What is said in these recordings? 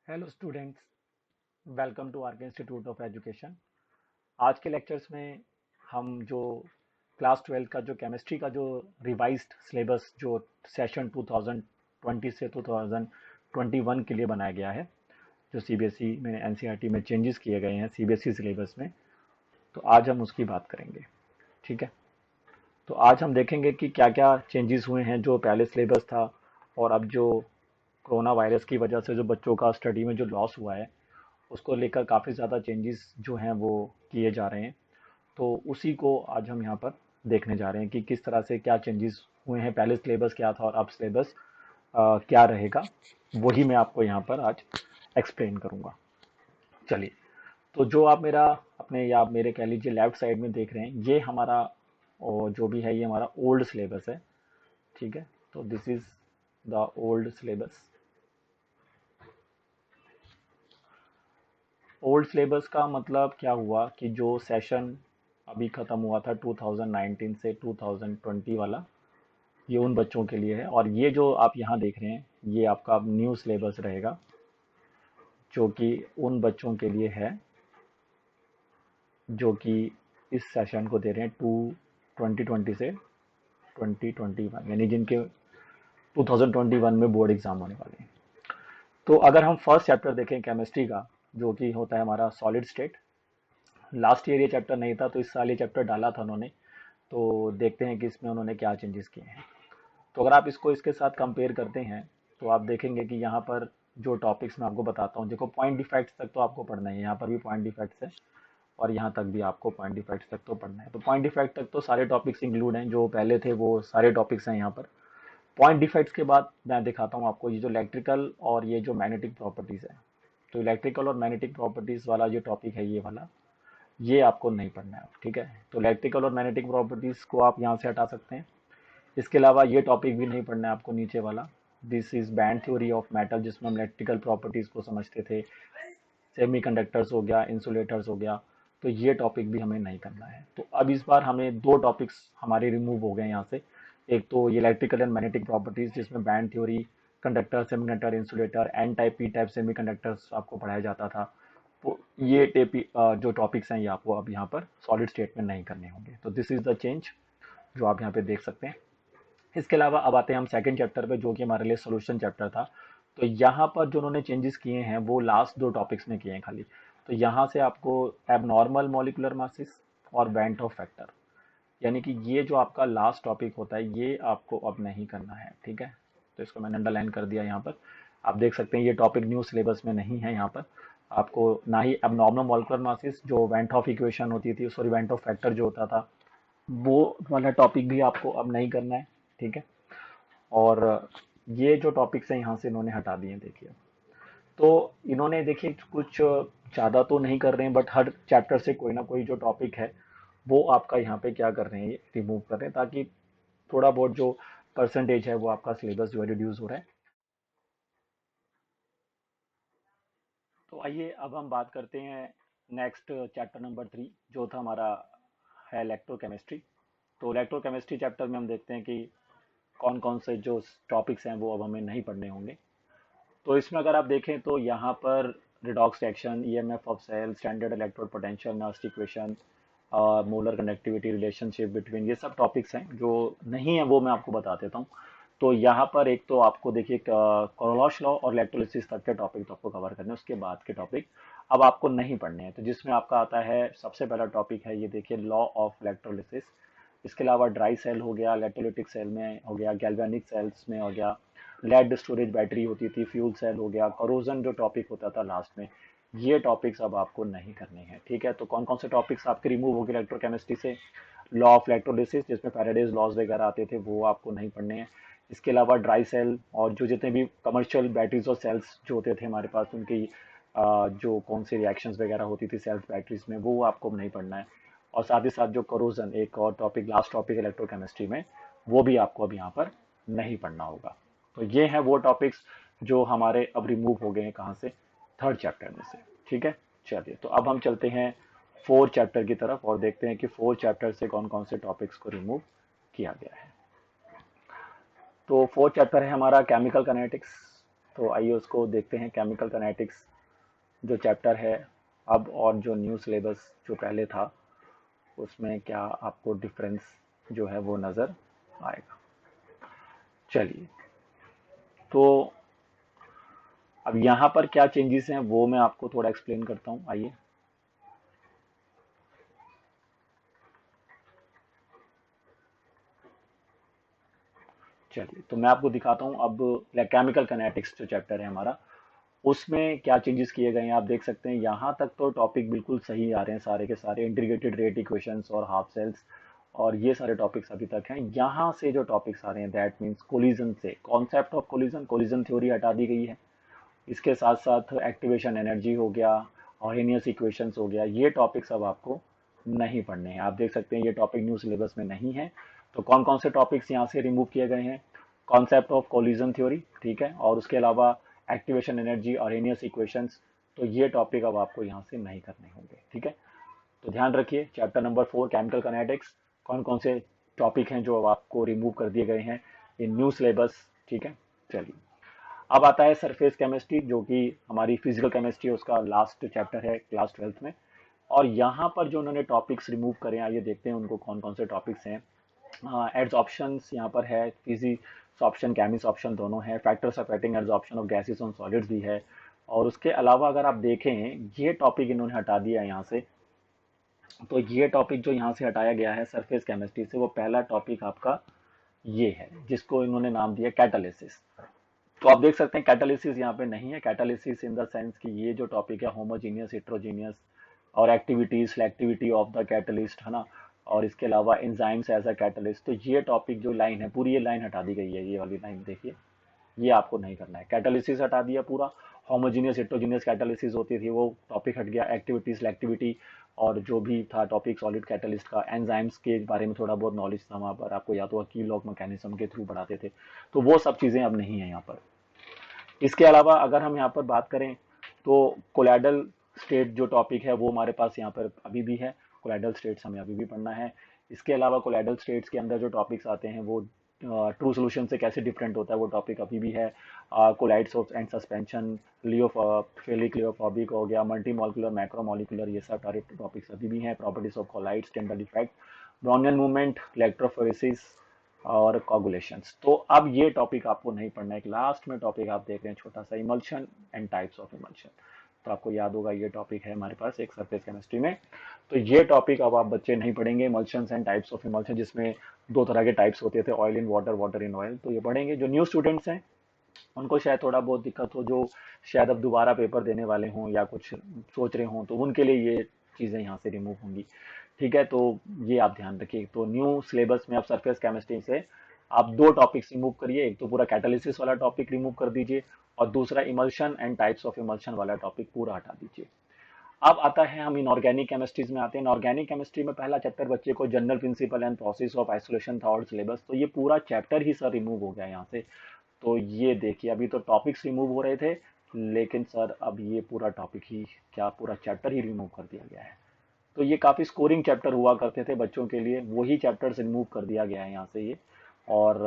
Hello students, welcome to Arc Institute of Education. आज के lectures में हम जो क्लास 12 का जो केमिस्ट्री का जो रिवाइज्ड सिलेबस जो सेशन 2020 से 2021 के लिए बनाया गया है, जो सीबीएसई में एनसीईआरटी में चेंजेस किए गए हैं सीबीएसई सिलेबस में, तो आज हम उसकी बात करेंगे। ठीक है, तो आज हम देखेंगे कि क्या क्या चेंजेस हुए हैं जो पहले सिलेबस था और अब जो कोरोना वायरस की वजह से जो बच्चों का स्टडी में जो लॉस हुआ है उसको लेकर काफ़ी ज़्यादा चेंजेस जो हैं वो किए जा रहे हैं। तो उसी को आज हम यहाँ पर देखने जा रहे हैं कि किस तरह से क्या चेंजेस हुए हैं, पहले सिलेबस क्या था और अब सिलेबस क्या रहेगा, वही मैं आपको यहाँ पर आज एक्सप्लेन करूँगा। चलिए, तो जो आप मेरा अपने या आप मेरे कह लीजिए लेफ्ट साइड में देख रहे हैं, ये हमारा और जो भी है ये हमारा ओल्ड सिलेबस है। ठीक है, तो this is the old syllabus. Old syllabus का मतलब क्या हुआ कि जो सेशन अभी ख़त्म हुआ था 2019 से 2020 वाला, ये उन बच्चों के लिए है। और ये जो आप यहाँ देख रहे हैं ये आपका अब न्यू सिलेबस रहेगा, जो कि उन बच्चों के लिए है जो कि इस सेशन को दे रहे हैं 2020 से 2021, यानी जिनके 2021 में बोर्ड एग्जाम होने वाले हैं। तो अगर हम फर्स्ट चैप्टर देखें केमिस्ट्री का, जो कि होता है हमारा सॉलिड स्टेट, लास्ट ईयर ये चैप्टर नहीं था तो इस साल ये चैप्टर डाला था उन्होंने। तो देखते हैं कि इसमें उन्होंने क्या चेंजेस किए हैं। तो अगर आप इसको इसके साथ कंपेयर करते हैं तो आप देखेंगे कि यहाँ पर जो टॉपिक्स मैं आपको बताता हूँ, देखो पॉइंट डिफेक्ट्स तक तो आपको पढ़ना है, यहाँ पर भी पॉइंट डिफेक्ट्स है और यहाँ तक भी आपको पॉइंट डिफेक्ट्स तक तो पढ़ना है। तो पॉइंट डिफेक्ट तक तो सारे टॉपिक्स इंक्लूड हैं, जो पहले थे वो सारे टॉपिक्स हैं यहाँ पर। पॉइंट डिफेक्ट्स के बाद मैं दिखाता हूँ आपको ये जो इलेक्ट्रिकल और ये जो मैग्नेटिक प्रॉपर्टीज़ है। तो इलेक्ट्रिकल और मैग्नेटिक प्रॉपर्टीज़ वाला जो टॉपिक है ये वाला, ये आपको नहीं पढ़ना है। ठीक है, तो इलेक्ट्रिकल और मैग्नेटिक प्रॉपर्टीज़ को आप यहाँ से हटा सकते हैं। इसके अलावा ये टॉपिक भी नहीं पढ़ना है आपको नीचे वाला, this is band theory of metal, जिसमें हम इलेक्ट्रिकल प्रॉपर्टीज को समझते थे। सेमीकंडक्टर्स हो गया, इंसुलेटर्स हो गया, तो ये टॉपिक भी हमें नहीं करना है। तो अब इस बार हमें दो टॉपिक्स हमारे रिमूव हो गए यहाँ से। एक तो ये इलेक्ट्रिकल एंड मैग्नेटिक प्रॉपर्टीज, जिसमें band theory, conductor, semiconductor, insulator, N type, P type semiconductors आपको पढ़ाया जाता था। तो ये जो टॉपिक्स हैं ये आपको अब यहाँ पर सॉलिड स्टेट में नहीं करने होंगे। तो दिस इज द चेंज जो आप यहाँ पे देख सकते हैं। इसके अलावा अब आते हैं हम सेकंड चैप्टर पे, जो कि हमारे लिए सोल्यूशन चैप्टर था। तो यहाँ पर जो उन्होंने चेंजेस किए हैं वो लास्ट दो टॉपिक्स में किए हैं खाली। तो यहाँ से आपको एबनॉर्मल मॉलिक्यूलर मासेस और बेंट ऑफ फैक्टर, यानी कि ये जो आपका लास्ट टॉपिक होता है ये आपको अब नहीं करना है। ठीक है, तो इसको मैंने अंडरलाइन कर दिया यहाँ पर। आप देख सकते हैं ये टॉपिक न्यू सिलेबस में नहीं है यहाँ पर। आपको ना ही एबनॉर्मल मॉलिक्यूलर मासेस, जो वेंट ऑफ इक्वेशन होती थी, सॉरी वेंट ऑफ फैक्टर जो होता था, वो वाला टॉपिक भी आपको अब नहीं करना है। ठीक है, और ये जो टॉपिक्स हैं यहाँ से इन्होंने हटा दिए हैं। देखिए, तो इन्होंने देखिए कुछ ज़्यादा तो नहीं कर रहे हैं, बट हर चैप्टर से कोई ना कोई जो टॉपिक है वो आपका यहाँ पे क्या कर रहे हैं, ये रिमूव कर रहे हैं, ताकि थोड़ा बहुत जो परसेंटेज है वो आपका सिलेबस जो है रिड्यूस हो रहा है। तो आइए अब हम बात करते हैं नेक्स्ट चैप्टर नंबर 3, जो था हमारा है इलेक्ट्रोकेमिस्ट्री। तो इलेक्ट्रोकेमिस्ट्री चैप्टर में हम देखते हैं कि कौन कौन से जो टॉपिक्स हैं वो अब हमें नहीं पढ़ने होंगे। तो इसमें अगर आप देखें तो यहाँ पर redox reaction, EMF of cell, standard electrode potential, Nernst equation, molar conductivity, relationship between, ये सब टॉपिक्स हैं। जो नहीं है वो मैं आपको बता देता हूँ। तो यहाँ पर एक तो आपको देखिए कोरोलॉश लॉ और इलेक्ट्रोलिसिस तक के टॉपिक तो आपको कवर करने हैं, उसके बाद के टॉपिक अब आपको नहीं पढ़ने हैं। तो जिसमें आपका आता है सबसे पहला टॉपिक है ये देखिए, लॉ ऑफ इलेक्ट्रोलिसिस। इसके अलावा ड्राई सेल हो गया, इलेक्ट्रोलिटिक सेल में हो गया, गैल्वेनिक सेल्स में हो गया, लेड स्टोरेज बैटरी होती थी, फ्यूल सेल हो गया, करोजन जो टॉपिक होता था लास्ट में, ये टॉपिक्स अब आपको नहीं करने हैं। ठीक है, तो कौन कौन से टॉपिक्स आपके रिमूव हो गए इलेक्ट्रोकेमिस्ट्री से? लॉ ऑफ इलेक्ट्रोलिसिस, जिसमें फैराडेज लॉज वगैरह आते थे, वो आपको नहीं पढ़ने हैं। इसके अलावा ड्राई सेल और जो जितने भी कमर्शियल बैटरीज और सेल्स जो होते थे हमारे पास, उनकी जो कौन सी रिएक्शंस वगैरह होती थी सेल्स बैटरीज में, वो आपको नहीं पढ़ना है। और साथ ही साथ जो करोजन, एक और टॉपिक, लास्ट टॉपिक इलेक्ट्रोकेमिस्ट्री में, वो भी आपको अब यहाँ पर नहीं पढ़ना होगा। तो ये हैं वो टॉपिक्स जो हमारे अब रिमूव हो गए हैं, कहाँ से? थर्ड चैप्टर में से। ठीक है, चलिए, तो अब हम चलते हैं फोर्थ चैप्टर की तरफ और देखते हैं कि फोर्थ चैप्टर से कौन कौन से टॉपिक्स को रिमूव किया गया है। तो फोर्थ चैप्टर है हमारा केमिकल काइनेटिक्स। तो आइए उसको देखते हैं। केमिकल काइनेटिक्स जो चैप्टर है अब और जो न्यू सिलेबस जो पहले था उसमें क्या आपको डिफरेंस जो है वो नज़र आएगा। चलिए, तो अब यहाँ पर क्या चेंजेस हैं वो मैं आपको थोड़ा एक्सप्लेन करता हूँ। आइए, चलिए तो मैं आपको दिखाता हूँ अब केमिकल काइनेटिक्स जो चैप्टर है हमारा उसमें क्या चेंजेस किए गए हैं। आप देख सकते हैं यहाँ तक तो टॉपिक बिल्कुल सही आ रहे हैं, सारे के सारे इंटीग्रेटेड रेट इक्वेशंस और हाफ सेल्स और ये सारे टॉपिक्स अभी तक हैं। यहाँ से जो टॉपिक्स आ रहे हैं दैट मीन्स कोलिजन से, concept of collision, collision theory हटा दी गई है। इसके साथ साथ एक्टिवेशन एनर्जी हो गया, ऑर्हेनियस इक्वेशंस हो गया, ये टॉपिक्स अब आपको नहीं पढ़ने हैं। आप देख सकते हैं ये टॉपिक न्यू सिलेबस में नहीं है। तो कौन कौन से टॉपिक्स यहाँ से रिमूव किए गए हैं? कॉन्सेप्ट ऑफ कोलिजन थ्योरी, ठीक है, और उसके अलावा एक्टिवेशन एनर्जी, ऑर्हेनियस इक्वेशंस, तो ये टॉपिक अब आपको यहाँ से नहीं करने होंगे, ठीक है। तो ध्यान रखिए, चैप्टर नंबर 4 केमिकल काइनेटिक्स, कौन कौन से टॉपिक हैं जो अब आपको रिमूव कर दिए गए हैं इन न्यू सिलेबस, ठीक है। चलिए, अब आता है सरफेस केमिस्ट्री जो कि हमारी फिजिकल केमिस्ट्री है, उसका लास्ट चैप्टर है क्लास 12th में। और यहाँ पर जो उन्होंने टॉपिक्स रिमूव करे हैं, आइए देखते हैं उनको कौन कौन से टॉपिक्स हैं। एड्सॉर्प्शंस यहाँ पर है, फिजिसॉर्प्शन केमिसॉर्प्शन दोनों है, factors affecting adsorption of gases on solids भी है। और उसके अलावा अगर आप देखें ये टॉपिक इन्होंने हटा दिया है यहाँ से। तो ये टॉपिक जो यहाँ से हटाया गया है सरफेस केमिस्ट्री से, वो पहला टॉपिक आपका ये है जिसको इन्होंने नाम दिया कैटालिसिस। तो आप देख सकते हैं कैटालिसिस यहाँ पे नहीं है। कैटालिसिस इन द सेंस कि ये जो टॉपिक है होमोजीनियस, हेट्रोजीनियस और activities, selectivity of the catalyst, है ना, और इसके अलावा एंजाइम्स एज अ कैटलिस्ट, तो ये टॉपिक जो लाइन है पूरी, ये लाइन हटा दी गई है। ये वाली लाइन देखिए, ये आपको नहीं करना है। कैटालिसिस हटा दिया पूरा, होमोजीनियस हेट्रोजीनियस कैटालिसिस होती थी वो टॉपिक हट गया। एक्टिविटी, सेलेक्टिविटी और जो भी था टॉपिक सॉलिड कैटलिस्ट का, एंजाइम्स के बारे में थोड़ा बहुत नॉलेज था वहाँ पर, आपको या तो की लॉग मैकेनिज्म के थ्रू बढ़ाते थे, तो वो सब चीज़ें अब नहीं है यहाँ पर। इसके अलावा अगर हम यहाँ पर बात करें तो कोलाइडल स्टेट जो टॉपिक है वो हमारे पास यहाँ पर अभी भी है। कोलाइडल स्टेट्स हमें अभी भी पढ़ना है। इसके अलावा कोलाइडल स्टेट्स के अंदर जो टॉपिक्स आते हैं वो ट्रू सोल्यूशन से कैसे डिफरेंट होता है वो टॉपिक अभी भी है। कोलाइड्स ऑफ एंड सस्पेंशन, फेलिक लियोफोबिक हो गया, मल्टी मॉलिक्यूलर, मैक्रोमोलिकुलर, ये सब सारे टॉपिक्स अभी भी हैं। Properties of colloids, Tyndall effect, Brownian movement, electrophoresis और कोगुलेशंस। तो अब ये टॉपिक आपको नहीं पढ़ना है। लास्ट में टॉपिक आप देख रहे हैं छोटा सा, emulsion and types of emulsion. तो आपको याद होगा ये टॉपिक है हमारे पास एक सरफेस केमिस्ट्री में। तो ये टॉपिक अब आप बच्चे नहीं पढ़ेंगे, emulsions and types of emulsion, जिसमें दो तरह के टाइप्स होते थे, oil in water, water in oil. तो ये पढ़ेंगे। जो न्यू स्टूडेंट्स हैं उनको शायद थोड़ा बहुत दिक्कत हो, जो शायद अब दोबारा पेपर देने वाले हों या कुछ सोच रहे हों, तो उनके लिए ये चीज़ें यहाँ से रिमूव होंगी, ठीक है। तो ये आप ध्यान रखिए। तो न्यू सिलेबस में आप सरफेस केमिस्ट्री से आप दो टॉपिक्स रिमूव करिए। एक तो पूरा कैटालिसिस वाला टॉपिक रिमूव कर दीजिए और दूसरा emulsion and types of emulsion वाला टॉपिक पूरा हटा दीजिए। अब आता है, हम इनऑर्गेनिक केमिस्ट्रीज में आते हैं। इनऑर्गेनिक केमिस्ट्री में पहला चैप्टर बच्चे को general principle and process of isolation था और सिलेबस, तो ये पूरा चैप्टर ही सर रिमूव हो गया यहाँ से। तो ये देखिए, अभी तो टॉपिक्स रिमूव हो रहे थे, लेकिन सर अब ये पूरा टॉपिक ही क्या पूरा चैप्टर ही रिमूव कर दिया गया है। तो ये काफ़ी स्कोरिंग चैप्टर हुआ करते थे बच्चों के लिए, वही चैप्टर्स रिमूव कर दिया गया है यहाँ से ये। और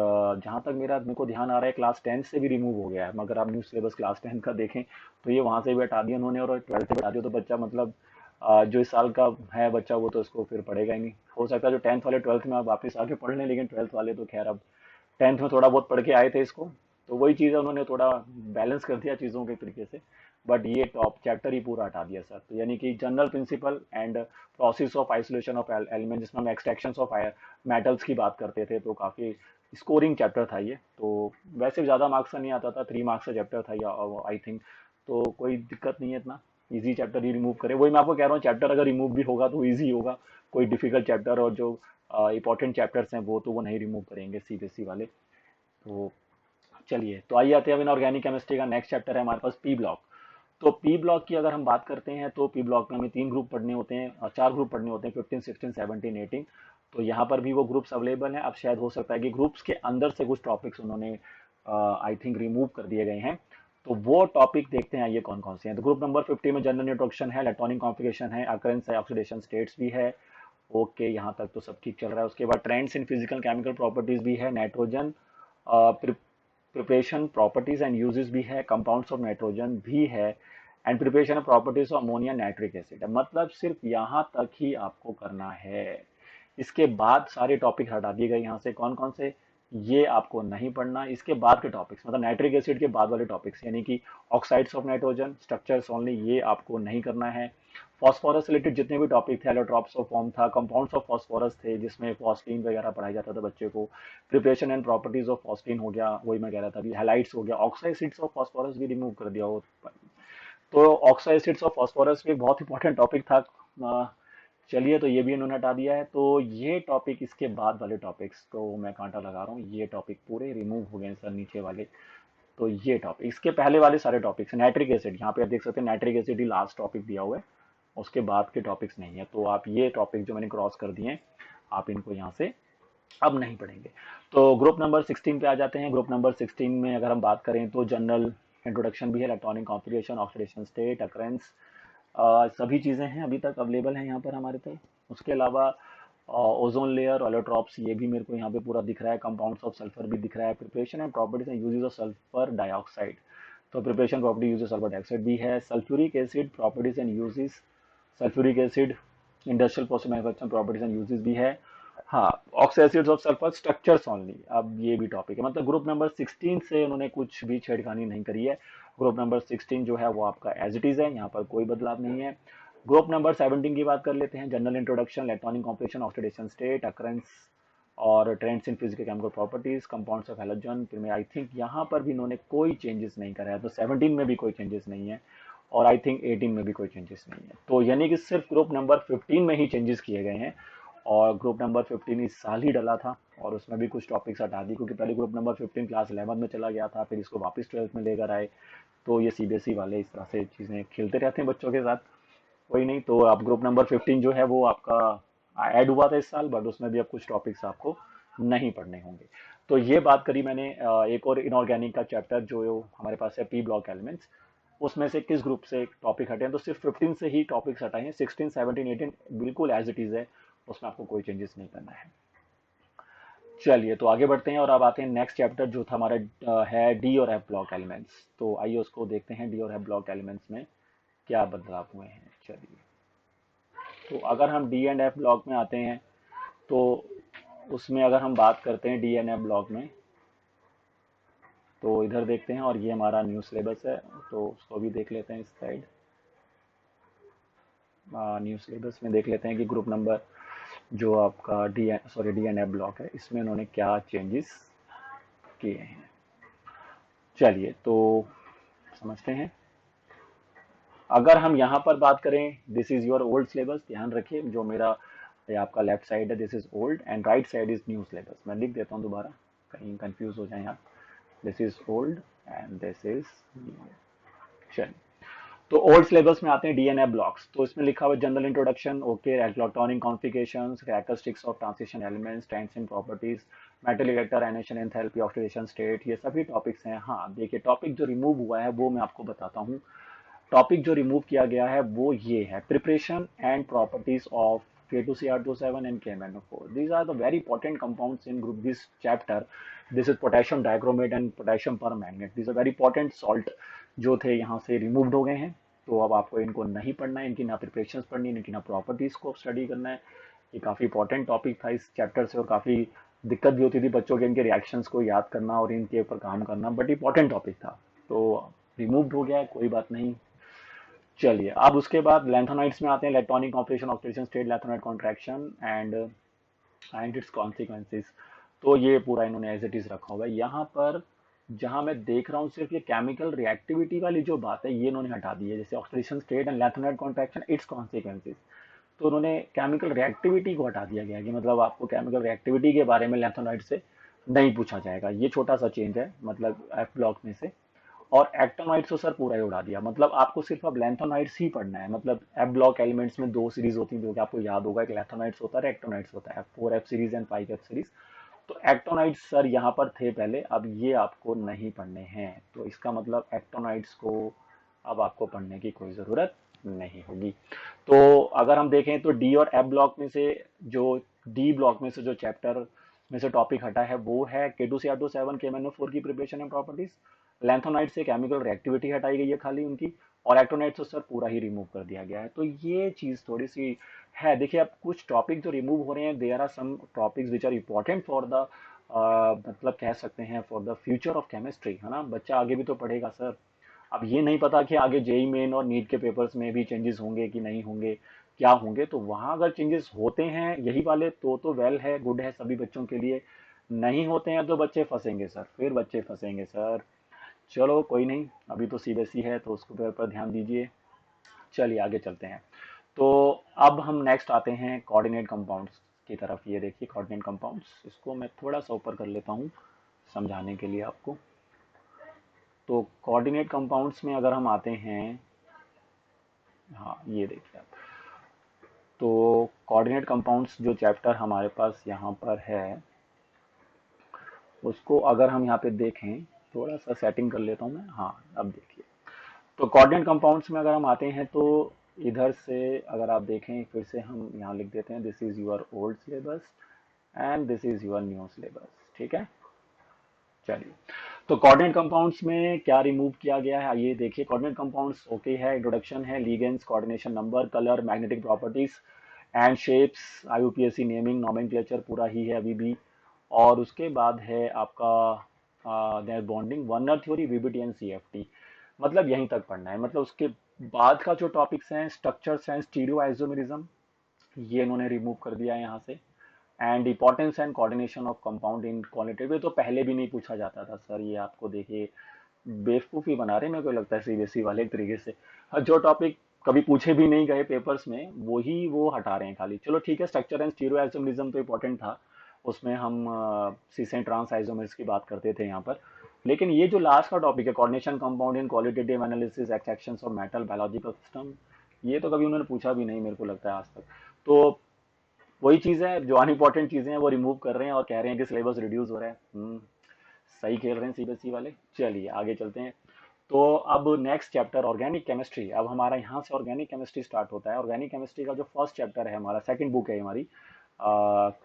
जहाँ तक मेरे को ध्यान आ रहा है क्लास 10 से भी रिमूव हो गया है। मगर आप न्यू सिलेबस क्लास 10 का देखें तो ये वहाँ से भी हटा दिया उन्होंने और 12th से भी हटा दिया। तो बच्चा मतलब जो इस साल का है बच्चा वो तो इसको फिर पढ़ेगा ही नहीं। हो सकता है जो 10th वाले 12th में आप वापस आके पढ़ लें, लेकिन 12th वाले तो खैर अब 10th में थोड़ा बहुत पढ़ के आए थे इसको, तो वही चीज़ है, उन्होंने थोड़ा बैलेंस कर दिया चीज़ों के तरीके से। बट ये टॉप चैप्टर ही पूरा हटा दिया सर। तो यानी कि general principle and process of isolation of element, जिसमें हम एक्सट्रैक्शन ऑफ मेटल्स की बात करते थे, तो काफ़ी स्कोरिंग चैप्टर था ये। तो वैसे ज़्यादा मार्क्स का नहीं आता था, 3 मार्क्स का चैप्टर था या आई थिंक, तो कोई दिक्कत नहीं है इतना। इजी चैप्टर ही रिमूव करें, वही मैं आपको कह रहा हूँ, चैप्टर अगर रिमूव भी होगा तो ईजी होगा। कोई डिफिकल्ट चैप्टर और जो इंपॉर्टेंट चैप्टर्स हैं वो तो वो नहीं रिमूव करेंगे, सीबीएसई वाले। तो चलिए, तो आइए आते हैं अब इनऑर्गेनिक केमिस्ट्री का नेक्स्ट चैप्टर है हमारे पास पी ब्लॉक। तो पी ब्लॉक की अगर हम बात करते हैं तो पी ब्लॉक में हमें 3 ग्रुप पढ़ने होते हैं और 4 ग्रुप पढ़ने होते हैं, 15, 16, 17, 18। तो यहाँ पर भी वो ग्रुप्स अवेलेबल हैं। अब शायद हो सकता है कि ग्रुप्स के अंदर से कुछ टॉपिक्स उन्होंने आई थिंक रिमूव कर दिए गए हैं। तो वो टॉपिक देखते हैं ये कौन कौन से हैं। तो ग्रुप नंबर 50 में जनरल इंट्रोडक्शन है, इलेक्ट्रॉनिक कॉन्फ़िगरेशन है, अकरेंस है, ऑक्सीडेशन स्टेट्स भी है। ओके, यहाँ तक तो सब ठीक चल रहा है। उसके बाद trends in physical chemical properties भी है, nitrogen preparation properties and uses भी है, कंपाउंड्स ऑफ नाइट्रोजन भी है, and preparation of properties of ammonia nitric acid है। मतलब सिर्फ यहाँ तक ही आपको करना है। इसके बाद सारे टॉपिक हटा दिए गए यहाँ से। कौन कौन से, ये आपको नहीं पढ़ना। इसके बाद के टॉपिक्स मतलब नाइट्रिक एसिड के बाद वाले टॉपिक्स यानी कि oxides of nitrogen, structures only, ये आपको नहीं करना है। फॉस्फोरस रिलेटेड जितने भी टॉपिक थे, एलोट्रॉप्स ऑफ फॉर्म था, कंपाउंड्स ऑफ फॉस्फोरस थे जिसमें फॉस्फीन वगैरह पढ़ाया जाता था बच्चे को, preparation and properties of phosphine हो गया, वही मैं कह रहा था अभी, हैलाइड्स हो गया, ऑक्साइड्स ऑफ फॉस्फोरस भी रिमूव कर दिया हो। तो ऑक्साइड्स ऑफ फॉस्फोरस भी एक बहुत इंपॉर्टेंट टॉपिक था। चलिए, तो ये भी इन्होंने हटा दिया है। तो ये टॉपिक, इसके बाद वाले टॉपिक्स को मैं कांटा लगा रहा हूँ, ये टॉपिक पूरे रिमूव हो गए सर नीचे वाले। तो ये टॉपिक, इसके पहले वाले सारे टॉपिक्स, नाइट्रिक एसिड, यहाँ पे आप देख सकते हैं नाइट्रिक एसिड ही लास्ट टॉपिक दिया हुआ है, उसके बाद के टॉपिक्स नहीं है। तो आप ये टॉपिक जो मैंने क्रॉस कर दिए हैं, आप इनको यहाँ से अब नहीं पढ़ेंगे। तो ग्रुप नंबर 16 पे आ जाते हैं। ग्रुप नंबर 16 में अगर हम बात करें तो जनरल इंट्रोडक्शन भी है, electronic configuration, oxidation state, occurrence, सभी चीज़ें हैं अभी तक अवेलेबल हैं यहाँ पर हमारे पे। उसके अलावा ओजोन लेयर, एलोट्रॉप्स, ये भी मेरे को यहाँ पे पूरा दिख रहा है, कंपाउंड्स ऑफ सल्फर भी दिख रहा है, preparation and properties and uses of sulphur dioxide, तो preparation property uses sulphur dioxide भी है, sulphuric acid properties and uses, sulphuric acid industrial process manufacturing properties and uses भी है। हाँ, oxides of sulphur structures only, अब ये भी topic है। मतलब ग्रुप नंबर 16 से उन्होंने कुछ भी छेड़खानी नहीं करी है। ग्रुप नंबर 16 जो है वो आपका एज इट इज है, यहाँ पर कोई बदलाव नहीं है। ग्रुप नंबर 17 की बात कर लेते हैं। General introduction, electronic composition, oxidation state, occurrence और trends in physical chemical properties, compounds of halogen. फिर मैं आई थिंक यहाँ पर भी इन्होंने कोई चेंजेस नहीं करा है, तो 17 में भी कोई चेंजेस नहीं है, और आई थिंक 18 में भी कोई चेंजेस नहीं है। तो यानी कि सिर्फ ग्रुप नंबर 15 में ही चेंजेस किए गए हैं, और ग्रुप नंबर 15 इस साल ही डला था, और उसमें भी कुछ टॉपिक्स हटा दी, क्योंकि पहले ग्रुप नंबर 15 क्लास 11 में चला गया था, फिर इसको वापस 12th में लेकर आए। तो ये सीबीएसई वाले इस तरह से चीज़ें खेलते रहते हैं बच्चों के साथ। कोई नहीं, तो आप ग्रुप नंबर 15 जो है वो आपका ऐड हुआ था इस साल, बट उसमें भी अब कुछ टॉपिक्स आपको नहीं पढ़ने होंगे। तो ये बात करी मैंने। एक और इनऑर्गेनिक का चैप्टर जो हमारे पास है, पी ब्लॉक एलिमेंट्स, उसमें से किस ग्रुप से टॉपिक हटे हैं, तो सिर्फ 15 से ही टॉपिक्स हटाए हैं। 16, 17, 18 बिल्कुल एज इट इज है, उसमें आपको कोई चेंजेस नहीं करना है। चलिए, तो आगे बढ़ते हैं और अब आते हैं नेक्स्ट चैप्टर जो था हमारा, है डी और एफ ब्लॉक एलिमेंट्स। तो आइए उसको देखते हैं, डी और एफ ब्लॉक एलिमेंट्स में क्या बदलाव हुए हैं। चलिए, तो अगर हम डी एंड एफ ब्लॉक में आते हैं, तो उसमें अगर हम बात करते हैं डी एंड एफ ब्लॉक में, तो इधर देखते हैं, और ये हमारा न्यू सिलेबस है, तो उसको भी देख लेते हैं। इस साइड न्यू सिलेबस में देख लेते हैं कि ग्रुप नंबर जो आपका डी एंड एफ ब्लॉक है, इसमें उन्होंने क्या चेंजेस किए हैं। चलिए, तो समझते हैं। अगर हम यहाँ पर बात करें, this is your old syllabus, ध्यान रखिए, जो मेरा ये आपका लेफ्ट साइड है, this is old and right side is new syllabus. मैं लिख देता हूँ दोबारा, कहीं कंफ्यूज हो जाए आप। This is old and this is new. चलिए, तो ओल्ड सिलेबस में आते हैं डीएनए ब्लॉक्स। तो इसमें लिखा हुआ general introduction, okay, electronic configurations, characteristics of transition elements, trends in properties, metal elector, ionisation, enthalpy, oxidation state, ये सभी टॉपिक्स हैं। हाँ, देखिए, टॉपिक जो रिमूव हुआ है वो मैं आपको बताता हूँ। टॉपिक जो रिमूव किया गया है वो ये है, preparation and properties of K2Cr27 and KMnO4. These are the very important compounds in group this chapter. This is potassium dichromate and potassium permanganate. These are very important salt जो थे यहाँ से रिमूव्ड हो गए हैं। तो अब आपको इनको नहीं पढ़ना है, इनकी ना प्रिपरेशंस पढ़नी है, इनकी ना प्रॉपर्टीज को स्टडी करना है। ये काफ़ी इंपॉर्टेंट टॉपिक था इस चैप्टर से, और काफ़ी दिक्कत भी होती थी बच्चों के इनके रिएक्शंस को याद करना और इनके ऊपर काम करना, बट इंपॉर्टेंट टॉपिक था। तो रिमूव्ड हो गया है, कोई बात नहीं। चलिए, अब उसके बाद लैंथोनाइड्स में आते हैं, electronic operation, oxidation state, lanthanoid contraction and its consequences. तो ये पूरा इन्होंने एज इट इज रखा हुआ है। यहाँ पर जहाँ मैं देख रहा हूँ सिर्फ ये केमिकल रिएक्टिविटी वाली जो बात है ये इन्होंने हटा दी है, जैसे oxidation state and lanthanoid contraction its consequences. तो उन्होंने केमिकल रिएक्टिविटी को हटा दिया गया कि मतलब आपको केमिकल रिएक्टिविटी के बारे में लैंथोनाइड से नहीं पूछा जाएगा। ये छोटा सा चेंज है, मतलब एफ ब्लॉक में से। और एक्टोनाइड्स तो सर पूरा ही उड़ा दिया, मतलब आपको सिर्फ अब लैंथोनाइड्स ही पढ़ना है। मतलब एफ ब्लॉक एलिमेंट्स में दो सीरीज होती है जो कि आपको याद होगा, एक लैंथोनाइड्स होता है, एक्टोनाइड्स होता है, 4F series and 5F series. तो एक्टोनाइड्स सर यहाँ पर थे पहले, अब ये आपको नहीं पढ़ने हैं। तो इसका मतलब एक्टोनाइड्स को अब आपको पढ़ने की कोई ज़रूरत नहीं होगी। तो अगर हम देखें तो डी और एफ ब्लॉक में से जो डी ब्लॉक में से जो चैप्टर में से टॉपिक हटा है वो है K2Cr2 7 KMnO4 की प्रिपरेशन एंड प्रॉपर्टीज। लैंथोनाइड से केमिकल रिएक्टिविटी हटाई गई है खाली उनकी, और एक्टोनाइड से सर पूरा ही रिमूव कर दिया गया है। तो ये चीज थोड़ी सी है। देखिए अब कुछ टॉपिक जो रिमूव हो रहे हैं, there are some topics which are important for the मतलब कह सकते हैं for the future of chemistry, है ना। बच्चा आगे भी तो पढ़ेगा सर। अब ये नहीं पता कि आगे जेई मेन और नीट के पेपर्स में भी चेंजेस होंगे कि नहीं होंगे, क्या होंगे। तो वहां अगर चेंजेस होते हैं यही वाले तो वेल है, गुड है सभी बच्चों के लिए। नहीं होते हैं तो बच्चे फंसेंगे सर, फिर बच्चे फंसेंगे सर। चलो कोई नहीं, अभी तो सीबीएसई है तो उसको पर ध्यान दीजिए। चलिए आगे चलते हैं। तो अब हम नेक्स्ट आते हैं कोऑर्डिनेट कंपाउंड्स की तरफ। ये देखिए कोऑर्डिनेट कंपाउंड्स, इसको मैं थोड़ा सा ऊपर कर लेता हूँ समझाने के लिए आपको। तो कोऑर्डिनेट कंपाउंड्स में अगर हम आते हैं, हाँ ये देखिए आप, तो कोऑर्डिनेट कंपाउंड्स जो चैप्टर हमारे पास यहाँ पर है, उसको अगर हम यहाँ पे देखें, थोड़ा सा सेटिंग कर लेता हूँ मैं। हाँ अब देखिए, तो कोऑर्डिनेट कंपाउंड्स में अगर हम आते हैं तो इधर से अगर आप देखें, फिर से हम यहाँ लिख देते हैं this is your old syllabus and this is your new syllabus, ठीक है। चलिए, तो कोऑर्डिनेट कंपाउंड्स में क्या रिमूव किया गया है ये देखिए। कोऑर्डिनेट कंपाउंड्स ओके है, इंट्रोडक्शन है, ligands, coordination number, colour, magnetic properties and shapes, IUPAC naming, nomenclature पूरा ही है अभी भी। और उसके बाद है आपका there bonding, Werner theory, VBT and CFT. मतलब यहीं तक पढ़ना है। मतलब उसके बाद का जो टॉपिक्स हैं, स्ट्रक्चर्स हैं, स्टीरियो आइसोमेरिज्म, ये इन्होंने रिमूव कर दिया है यहाँ से। And importance and coordination of compound in qualitative, तो पहले भी नहीं पूछा जाता था सर, ये आपको देखिए बेवकूफ़ी बना रहे हैं, मेरे को लगता है सीबीएसई वाले एक तरीके से। जो टॉपिक कभी पूछे भी नहीं गए पेपर्स में, वही वो हटा रहे हैं खाली। चलो ठीक है, स्ट्रक्चर एंड स्टीरियो आइसोमेरिज्म तो इंपॉर्टेंट था, उसमें हम सीस एंड ट्रांस आइसोमर्स की बात करते थे यहाँ पर। लेकिन ये जो लास्ट का टॉपिक है, coordination compound in qualitative analysis extractions of metal biological system, ये तो कभी उन्होंने पूछा भी नहीं मेरे को लगता है आज तक। तो वही चीज़ है, जो अनइम्पोर्टेंट चीज़ें हैं वो रिमूव कर रहे हैं और कह रहे हैं कि सिलेबस रिड्यूस हो रहा है। सही खेल रहे हैं सीबीएसई वाले। चलिए आगे चलते हैं। तो अब नेक्स्ट चैप्टर ऑर्गेनिक केमिस्ट्री। अब हमारा यहाँ से ऑर्गेनिक केमिस्ट्री स्टार्ट होता है। ऑर्गेनिक केमिस्ट्री का जो फर्स्ट चैप्टर है, हमारा सेकंड बुक है हमारी,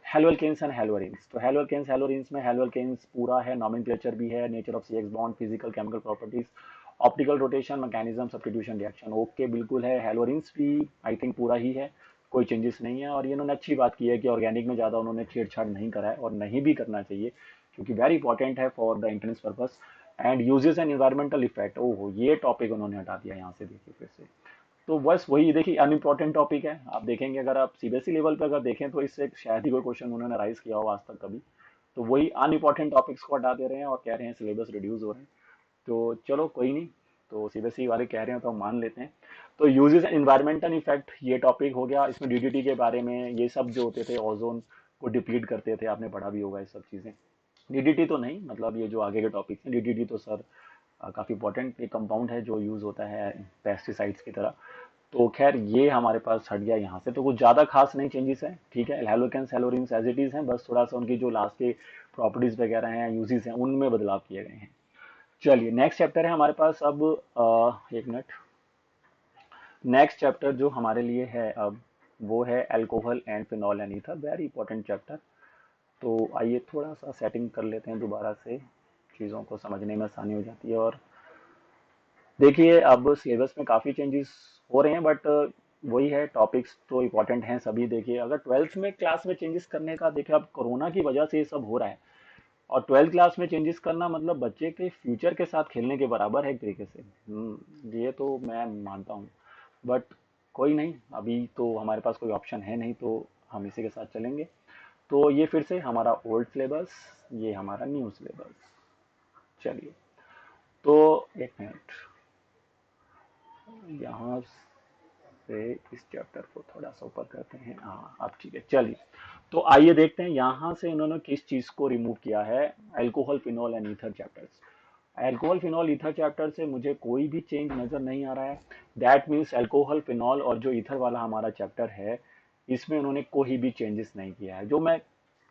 हेलोल्केन्स एंड हेलोरिन्स। तो हेलोल्केन्स हेलोरिन्स में हेलोल्केन्स पूरा है, नॉमेनक्लेचर भी है, nature of CX bond, physical chemical properties, optical rotation, mechanism, substitution reaction, okay बिल्कुल है। हेलोरिन्स भी आई थिंक पूरा ही है, कोई चेंजेस नहीं है। और ये उन्होंने अच्छी बात की है कि ऑर्गेनिक में ज़्यादा उन्होंने छेड़छाड़ नहीं करा है, और नहीं भी करना चाहिए, क्योंकि वेरी इंपॉर्टेंट है for the entrance purpose. And uses and environmental effect, ओहो ये टॉपिक उन्होंने हटा दिया यहाँ से, देखिए फिर से। तो बस वही देखिए, अनइम्पोर्टेंट टॉपिक है। आप देखेंगे अगर आप सीबीएसई लेवल पे अगर देखें तो इससे शायद ही कोई क्वेश्चन उन्होंने राइज किया हो आज तक कभी। तो वही अनइम्पोर्टेंट टॉपिक्स को हटा दे रहे हैं और कह रहे हैं सिलेबस रिड्यूस हो रहे हैं। तो चलो कोई नहीं, तो सीबीएसई वाले कह रहे हैं तो हम मान लेते हैं। तो यूजेस एंड इन्वायरमेंटल इफेक्ट ये टॉपिक हो गया। इसमें डीडीटी के बारे में, ये सब जो होते थे, ओजोन को डिप्लीट करते थे, आपने पढ़ा भी होगा ये सब चीज़ें। डीडीटी तो नहीं, मतलब ये जो आगे के टॉपिक्स हैं, डीडीटी तो सर काफ़ी इंपॉर्टेंट एक कंपाउंड है जो यूज़ होता है पेस्टिसाइड्स की तरह। तो खैर ये हमारे पास हट गया यहाँ से। तो कुछ ज़्यादा खास नहीं चेंजेस है, ठीक है। हेलोकेन्स हेलोरिन्स एज इट इज़ हैं, बस थोड़ा सा उनकी जो लास्ट के प्रॉपर्टीज़ वगैरह हैं, यूजेस हैं, उनमें बदलाव किए गए हैं। चलिए नेक्स्ट चैप्टर है हमारे पास अब, एक मिनट। नेक्स्ट चैप्टर जो हमारे लिए है अब, वो है alcohol and phenol and ether, very important chapter. तो आइए थोड़ा सा सेटिंग कर लेते हैं दोबारा से, चीज़ों को समझने में आसानी हो जाती है। और देखिए अब सिलेबस में काफ़ी चेंजेस हो रहे हैं, बट वही है, टॉपिक्स तो इम्पोर्टेंट हैं सभी। देखिए अगर ट्वेल्थ में क्लास में चेंजेस करने का, देखिए अब कोरोना की वजह से ये सब हो रहा है, और ट्वेल्थ क्लास में चेंजेस करना मतलब बच्चे के फ्यूचर के साथ खेलने के बराबर है एक तरीके से। ये तो मैं मानता हूँ, बट कोई नहीं, अभी तो हमारे पास कोई ऑप्शन है नहीं, तो हम इसी के साथ चलेंगे। तो ये फिर से हमारा ओल्ड सिलेबस, ये हमारा न्यू सिलेबस। चलिए, तो एक मिनट, यहाँ से इस चैप्टर को थोड़ा सा ऊपर करते हैं। हाँ अब ठीक है। चलिए, तो आइए देखते हैं यहाँ से इन्होंने किस चीज़ को रिमूव किया है। Alcohol phenol and ether chapters. Alcohol phenol ether chapter से मुझे कोई भी चेंज नज़र नहीं आ रहा है। दैट मीन्स अल्कोहल फिनॉल और जो ईथर वाला हमारा चैप्टर है, इसमें उन्होंने कोई भी चेंजेस नहीं किया है। जो मैं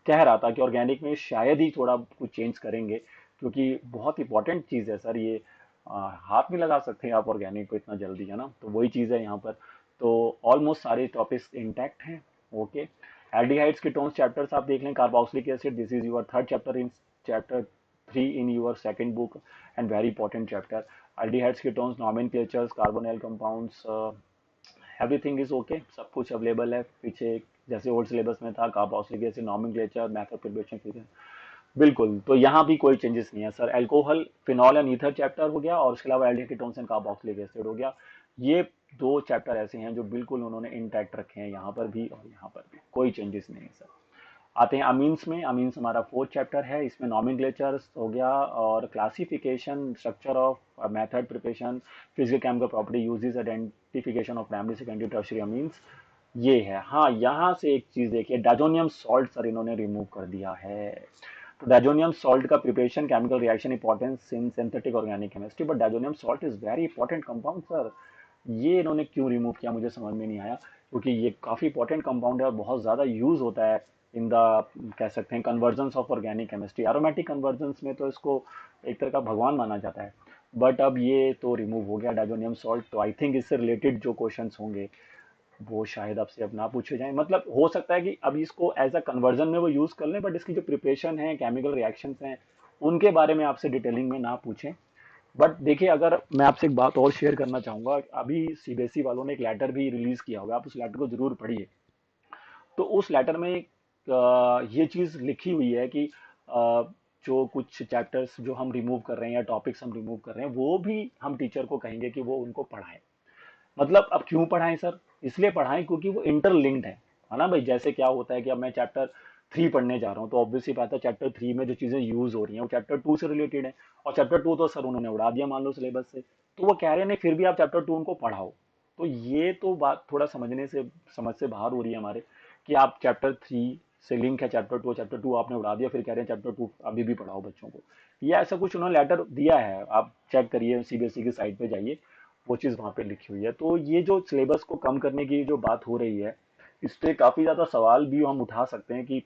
कह रहा था कि ऑर्गेनिक में शायद ही थोड़ा कुछ चेंज करेंगे, क्योंकि बहुत इंपॉर्टेंट चीज़ है सर ये। हाथ नहीं लगा सकते आप ऑर्गेनिक को इतना जल्दी, है ना। तो वही चीज़ है यहाँ पर। तो ऑलमोस्ट सारे टॉपिक्स इंटैक्ट हैं, ओके। एल्डिहाइड्स कीटोन्स चैप्टर्स आप देख लें, carboxylic acid, this is your third chapter in chapter 3 in your second book and very important chapter. Aldehydes ketones, nomenclatures, carbonyl compounds, everything is okay, सब कुछ available है। पीछे जैसे old syllabus में था, carboxylic acid, nomenclature, method preparation, बिल्कुल। तो यहाँ भी कोई चेंजेस नहीं है sir. Alcohol, phenol and ether chapter हो गया, और उसके अलावा aldehyde ketones and carboxylic acid हो गया। ये दो चैप्टर ऐसे हैं जो बिल्कुल उन्होंने इंटैक्ट रखे हैं, यहाँ पर भी और यहाँ पर भी कोई चेंजेस नहीं है सर। आते हैं अमीन्स में। अमीन्स हमारा फोर्थ चैप्टर है, इसमें नॉमेनक्लेचर्स हो गया और classification, structure of method preparation, physical chemical property, uses, identification of primary secondary tertiary amines, ये है। हाँ, यहाँ से एक चीज देखिए, डाइजोनियम सॉल्ट सर इन्होंने रिमूव कर दिया है। तो डाइजोनियम सॉल्ट का preparation, chemical reaction, importance in synthetic organic chemistry, but diazonium salt is very important compound sir. ये इन्होंने क्यों रिमूव किया मुझे समझ में नहीं आया, क्योंकि ये काफी इंपॉर्टेंट कंपाउंड है और बहुत ज्यादा यूज होता है इन द, कह सकते हैं, convergence of organic chemistry, aromatic convergence में तो इसको एक तरह का भगवान माना जाता है। बट अब ये तो रिमूव हो गया डाइजोनियम सॉल्ट, तो आई थिंक इससे रिलेटेड जो क्वेश्चंस होंगे वो शायद आपसे अब ना पूछे जाएं। मतलब हो सकता है कि अभी इसको एज अ कन्वर्जन में वो यूज कर लें, बट इसकी जो प्रिपरेशन है, केमिकल रिएक्शंस हैं, उनके बारे में आपसे डिटेलिंग में ना पूछें। बट देखिए, अगर मैं आपसे एक बात और शेयर करना चाहूंगा, अभी सीबीएसई वालों ने एक लेटर भी रिलीज किया होगा, आप उस लेटर को जरूर पढ़िए। तो उस लेटर में ये चीज लिखी हुई है कि जो कुछ चैप्टर्स जो हम रिमूव कर रहे हैं या टॉपिक्स हम रिमूव कर रहे हैं, वो भी हम टीचर को कहेंगे कि वो उनको पढ़ाएं। मतलब अब क्यों पढ़ाएं सर? इसलिए पढ़ाएं क्योंकि वो इंटरलिंक्ड है ना भाई। जैसे क्या होता है कि अब मैं चैप्टर 3 पढ़ने जा रहा हूँ, तो ऑब्वियसली बात है चैप्टर 3 में जो चीजें यूज हो रही हैं वो चैप्टर 2 से रिलेटेड है, और चैप्टर 2 तो सर उन्होंने उड़ा दिया मान लो सिलेबस से। तो वो कह रहे हैं नहीं, फिर भी आप चैप्टर 2 उनको पढ़ाओ। तो ये तो बात थोड़ा समझने से, समझ से बाहर हो रही है हमारे, कि आप चैप्टर 3 से लिंक है चैप्टर 2, चैप्टर 2 आपने उड़ा दिया, फिर कह रहे हैं चैप्टर 2 अभी भी पढ़ाओ बच्चों को। ये ऐसा कुछ उन्होंने लेटर दिया है, आप चेक करिए, सीबीएसई की साइट पे जाइए, वो चीज वहां पे लिखी हुई है। तो ये जो सिलेबस को कम करने की जो बात हो रही है, इस पे काफी ज्यादा सवाल भी हम उठा सकते हैं कि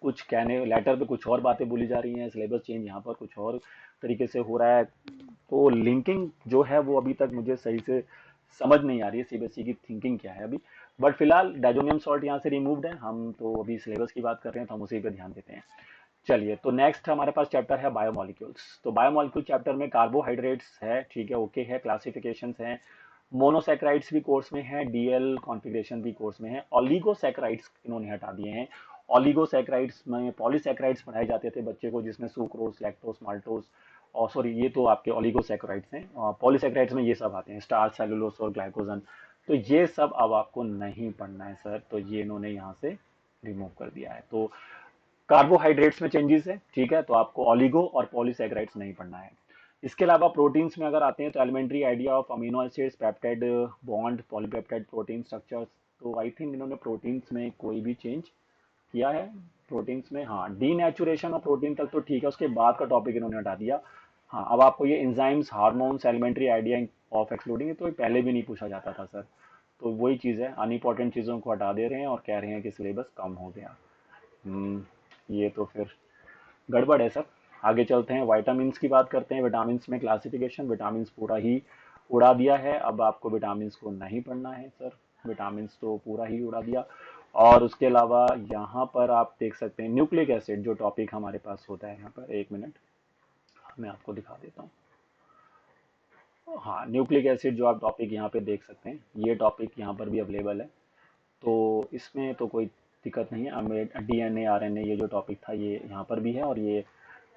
कुछ कहने लेटर पे कुछ और बातें बोली जा रही हैं, सिलेबस चेंज यहाँ पर कुछ और तरीके से हो रहा है। तो लिंकिंग जो है वो अभी तक मुझे सही से समझ नहीं आ रही है, सीबीएसई की थिंकिंग क्या है अभी। बट फिलहाल डाइजोनियम सॉल्ट यहाँ से रिमूव्ड है, हम तो अभी सिलेबस की बात कर रहे हैं, तो हम उसी पे ध्यान देते हैं। चलिए, तो नेक्स्ट हमारे पास चैप्टर है बायोमोलिक्यूल्स। तो बायोमोलिक्यूल चैप्टर में कार्बोहाइड्रेट्स है, ठीक है, ओके है, क्लासिफिकेशंस हैं, मोनोसैकेराइड्स भी कोर्स में है, डीएल कॉन्फ़िगरेशन भी कोर्स में है, ऑलिगोसैकेराइड्स इन्होंने हटा दिए हैं। ऑलिगोसैकेराइड्स में पॉलीसैकेराइड्स पढ़ाए जाते थे बच्चे को, जिसमें सुक्रोज, लैक्टोज, माल्टोज, और सॉरी ये तो आपके ऑलिगोसैकेराइड्स हैं, पॉलीसैकेराइड्स में ये सब आते हैं, स्टार्च, सेलुलोज और ग्लाइकोजन। तो ये सब अब आपको नहीं पढ़ना है सर, तो ये इन्होंने यहाँ से रिमूव कर दिया है। तो कार्बोहाइड्रेट्स में चेंजेस है, ठीक है, तो आपको ऑलिगो और पॉलीसैकेराइड्स नहीं पढ़ना है। इसके अलावा प्रोटीन्स में अगर आते हैं, तो elementary idea of amino acids, peptide bond, polypeptide protein structures, तो आई थिंक इन्होंने प्रोटीन्स में कोई भी चेंज किया है। प्रोटीन्स में हाँ, डीनेचुरेशन ऑफ प्रोटीन तक तो ठीक है, उसके बाद का टॉपिक इन्होंने हटा दिया। हाँ, अब आपको ये enzymes, hormones, elementary idea of excluding, तो ये पहले भी नहीं पूछा जाता था सर। तो वही चीज़ है, अनइम्पोर्टेंट चीज़ों को हटा दे रहे हैं और कह रहे हैं कि सिलेबस कम हो गया। ये तो फिर गड़बड़ है सर। आगे चलते हैं, विटामिन्स की बात करते हैं। विटामिन्स में क्लासिफिकेशन, विटामिन्स पूरा ही उड़ा दिया है, अब आपको विटामिन्स को नहीं पढ़ना है सर, विटामिन्स तो पूरा ही उड़ा दिया। और उसके अलावा यहाँ पर आप देख सकते हैं न्यूक्लिक एसिड जो टॉपिक हमारे पास होता है, यहाँ पर एक मिनट मैं आपको दिखा देता हूँ। हाँ, न्यूक्लिक एसिड जो आप टॉपिक यहाँ पे देख सकते हैं, ये टॉपिक यहाँ पर भी अवेलेबल है, तो इसमें तो कोई दिक्कत नहीं है। हमें डीएनए आरएनए ये जो टॉपिक था ये यहाँ पर भी है, और ये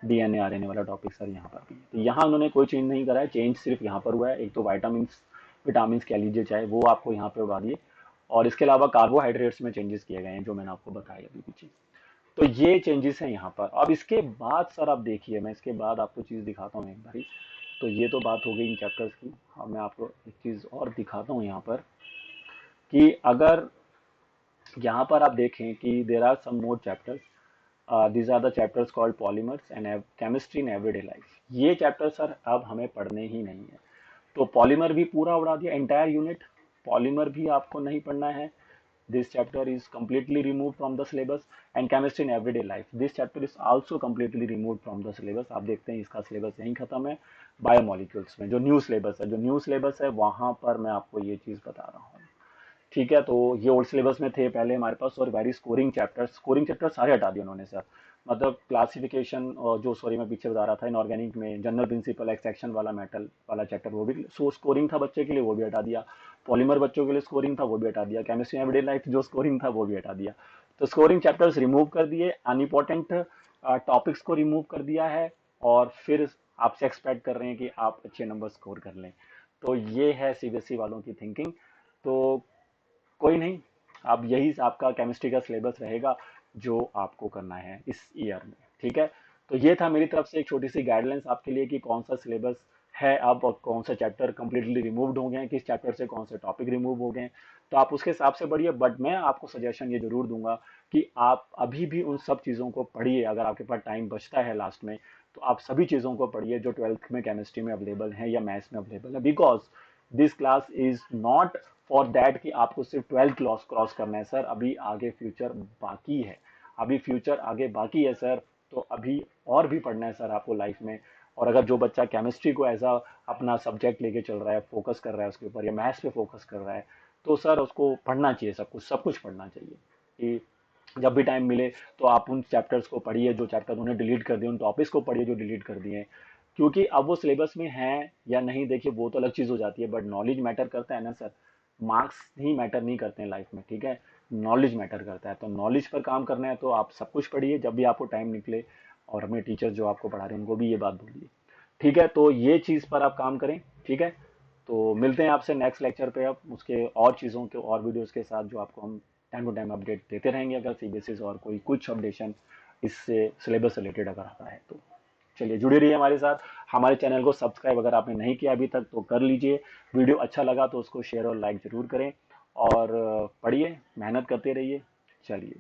डीएनए आरएनए वाला टॉपिक सर यहाँ पर भी है। तो यहाँ उन्होंने कोई चेंज नहीं करा है, चेंज सिर्फ यहाँ पर हुआ है। एक तो विटामिन्स, विटामिन्स कह लीजिए चाहे, वो आपको यहाँ पे उड़ा दिए, और इसके अलावा कार्बोहाइड्रेट्स में चेंजेस किए गए हैं जो मैंने आपको बताया अभी पीछे। तो ये चेंजेस हैं यहाँ पर। अब इसके बाद सर आप देखिए, मैं इसके बाद आपको चीज़ दिखाता हूँ एक बारी। तो ये तो बात हो गई इन चैप्टर्स की। अब मैं आपको एक चीज़ और दिखाता हूँ यहाँ पर, कि अगर यहाँ पर आप देखें कि there are some more chapters, these are the chapters called polymers and chemistry in everyday life। ये चैप्टर सर अब हमें पढ़ने ही नहीं है। तो पॉलीमर भी पूरा उड़ा दिया, एंटायर यूनिट पॉलीमर भी आपको नहीं पढ़ना है। This chapter is completely removed from the syllabus। and chemistry in everyday life, this chapter is also completely removed from the syllabus। आप देखते हैं इसका सिलेबस यहीं खत्म है। बायोमोलिक्यूल्स में जो न्यू सिलेबस है, जो न्यू सिलेबस है वहां पर मैं आपको ये चीज बता रहा हूँ। ठीक है, तो ये ओल्ड सिलेबस में थे पहले हमारे पास। और वेरी स्कोरिंग चैप्टर सारे हटा दिए उन्होंने सर। मतलब क्लासिफिकेशन, और जो सॉरी मैं पीछे बता रहा था इनऑर्गेनिक में जनरल प्रिंसिपल एक्सट्रैक्शन वाला मेटल वाला चैप्टर, वो भी सो स्कोरिंग था बच्चे के लिए, वो भी हटा दिया। पॉलीमर बच्चों के लिए स्कोरिंग था, वो भी हटा दिया। केमिस्ट्री एवरीडे लाइफ जो स्कोरिंग था वो भी हटा दिया। तो स्कोरिंग चैप्टर्स रिमूव कर दिए, अनइम्पोर्टेंट टॉपिक्स को रिमूव कर दिया है, और फिर आपसे एक्सपेक्ट कर रहे हैं कि आप अच्छे नंबर स्कोर कर लें। तो ये है सीबीएसई वालों की थिंकिंग। तो कोई नहीं, अब यही आपका केमिस्ट्री का सिलेबस रहेगा जो आपको करना है इस ईयर में। ठीक है, तो ये था मेरी तरफ से एक छोटी सी गाइडलाइंस आपके लिए कि कौन सा सिलेबस है अब, और कौन सा चैप्टर कंप्लीटली रिमूव्ड हो गए हैं, किस चैप्टर से कौन से टॉपिक रिमूव हो गए हैं। तो आप उसके हिसाब से पढ़िए, बट मैं आपको सजेशन ये जरूर दूंगा कि आप अभी भी उन सब चीज़ों को पढ़िए। अगर आपके पास टाइम बचता है लास्ट में, तो आप सभी चीज़ों को पढ़िए जो 12th में केमिस्ट्री में अवेलेबल है या मैथ्स में अवेलेबल है। Because this class is not for that कि आपको सिर्फ 12th क्लास क्रॉस करना है सर, अभी आगे फ्यूचर बाकी है। अभी फ्यूचर आगे बाकी है सर, तो अभी और भी पढ़ना है सर आपको लाइफ में। और अगर जो बच्चा केमिस्ट्री को एज अ अपना सब्जेक्ट लेके चल रहा है, फोकस कर रहा है उसके ऊपर, या मैथ्स पे फोकस कर रहा है, तो सर उसको पढ़ना चाहिए, सब कुछ पढ़ना चाहिए। कि जब भी टाइम मिले तो आप उन चैप्टर्स को पढ़िए जो चैप्टर उन्हें डिलीट कर दिए, उन टॉपिक्स को पढ़िए जो डिलीट कर दिए हैं। क्योंकि अब वो सिलेबस में है या नहीं, देखिए वो तो अलग चीज़ हो जाती है, बट नॉलेज मैटर करता है ना सर। मार्क्स ही मैटर नहीं करते हैं लाइफ में, ठीक है। नॉलेज मैटर करता है, तो नॉलेज पर काम करना है तो आप सब कुछ पढ़िए जब भी आपको टाइम निकले। और अपने टीचर जो आपको पढ़ा रहे हैं उनको भी ये बात बोलिए। ठीक है, तो ये चीज़ पर आप काम करें। ठीक है, तो मिलते हैं आपसे नेक्स्ट लेक्चर पे, अब उसके और चीज़ों के और वीडियोस के साथ जो आपको हम टाइम टू टाइम अपडेट देते रहेंगे, अगर सीबीएसई और कोई कुछ अपडेशन इससे सिलेबस से रिलेटेड अगर आता है तो। चलिए जुड़े रहिए हमारे साथ। हमारे चैनल को सब्सक्राइब अगर आपने नहीं किया अभी तक तो कर लीजिए। वीडियो अच्छा लगा तो उसको शेयर और लाइक जरूर करें। और पढ़िए, मेहनत करते रहिए। चलिए।